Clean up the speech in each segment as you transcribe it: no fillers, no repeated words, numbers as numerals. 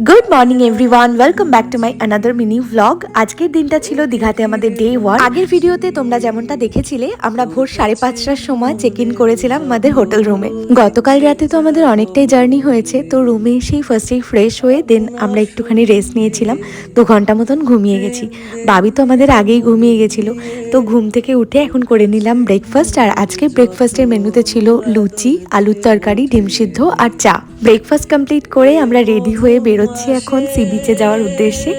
Good morning everyone, welcome back to my another mini vlog. আজকের দিনটা ছিল দীঘাতে আমাদের ডে 1। আগের ভিডিওতে তোমরা যেমনটা দেখেছিলে, আমরা ভোর 5:30টার সময় চেক ইন করেছিলাম আমাদের হোটেল রুমে। গতকাল রাতে তো আমাদের অনেকটাই জার্নি হয়েছে, তো রুমে এসেই ফার্স্টেই ফ্রেশ হয়ে দেন আমরা একটুখানি রেস্ট নিয়েছিলাম। 2 ঘন্টা মতন ঘুমিয়ে গেছি। বাবি তো আমাদের আগেই ঘুমিয়ে গেছিল, তো ঘুম থেকে উঠে এখন করে নিলাম ব্রেকফাস্ট। আর আজকে ব্রেকফাস্টের মেনুতে ছিল লুচি, আলুর তরকারি, ডিম সিদ্ধ আর চা। ব্রেকফাস্ট কমপ্লিট করে আমরা রেডি হয়ে বেরোচ্ছি এখন সি বিচে যাওয়ার উদ্দেশ্যে।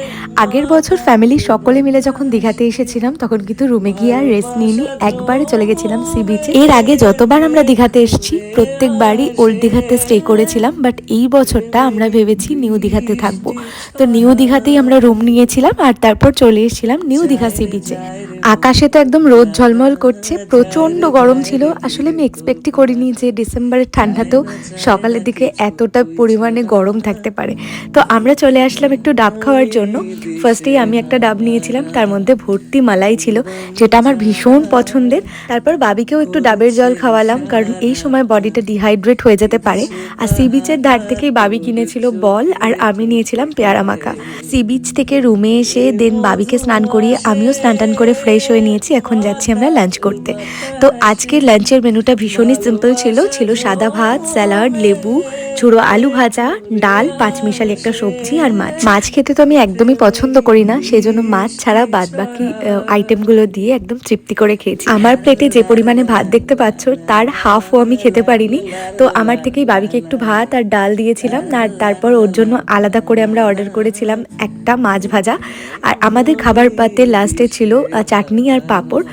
আগের বছর ফ্যামিলি সকলে মিলে যখন দীঘাতে এসেছিলাম তখন কিন্তু রুমে গিয়ে আর রেস্ট নিইনি, একবারে চলে গেছিলাম সি বিচে। এর আগে যতবার আমরা দীঘাতে এসেছি প্রত্যেকবারই ওল্ড দীঘাতে স্টে করেছিলাম, বাট এই বছরটা আমরা ভেবেছি নিউ দীঘাতে থাকবো। তো নিউ দীঘাতেই আমরা রুম নিয়েছিলাম আর তারপর চলে এসেছিলাম নিউ দীঘা সি বিচে। আকাশে তো একদম রোদ ঝলমল করছে, প্রচণ্ড গরম ছিল। আসলে আমি এক্সপেক্টই করিনি যে ডিসেম্বরের ঠান্ডাতেও সকালের দিকে এতটা পরিমাণে গরম থাকতে পারে। তো আমরা চলে আসলাম একটু ডাব খাওয়ার জন্য। ফার্স্টেই আমি একটা ডাব নিয়েছিলাম, তার মধ্যে ভর্তি মালাই ছিল, যেটা আমার ভীষণ পছন্দের। তারপর বাবিকেও একটু ডাবের জল খাওয়ালাম, কারণ এই সময় বডিটা ডিহাইড্রেট হয়ে যেতে পারে। আর সি বিচের ধার থেকেই বাবি কিনেছিল বল, আর আমি নিয়েছিলাম পেয়ারা মাখা। সি বিচ থেকে রুমে এসে দেন বাবিকে স্নান করিয়ে আমিও স্নান টান করে ফ্রেশ হয়ে নিয়েছি। এখন যাচ্ছি আমরা লাঞ্চ করতে। তো আজকের লাঞ্চের মেনুটা ভীষণই সিম্পল ছিল সাদা ভাত, স্যালাড, লেবু, ঝুড়ো আলু ভাজা, ডাল, পাঁচমিশালি একটা সবজি আর মাছ। মাছ খেতে তো আমি একদমই পছন্দ করি না, সেজন্য মাছ ছাড়া বাদ বাকি আইটেমগুলো দিয়ে একদম তৃপ্তি করে খেয়েছি। আমার প্লেটে যে পরিমাণে ভাত দেখতে পাচ্ছ তার হাফও আমি খেতে পারিনি। তো আমার থেকেই বাবিকে একটু ভাত আর ডাল দিয়েছিলাম, আর তারপর ওর জন্য আলাদা করে আমরা অর্ডার করেছিলাম একটা মাছ ভাজা। আর আমাদের খাবার পাতে লাস্টে ছিল চাটনি আর পাঁপড়।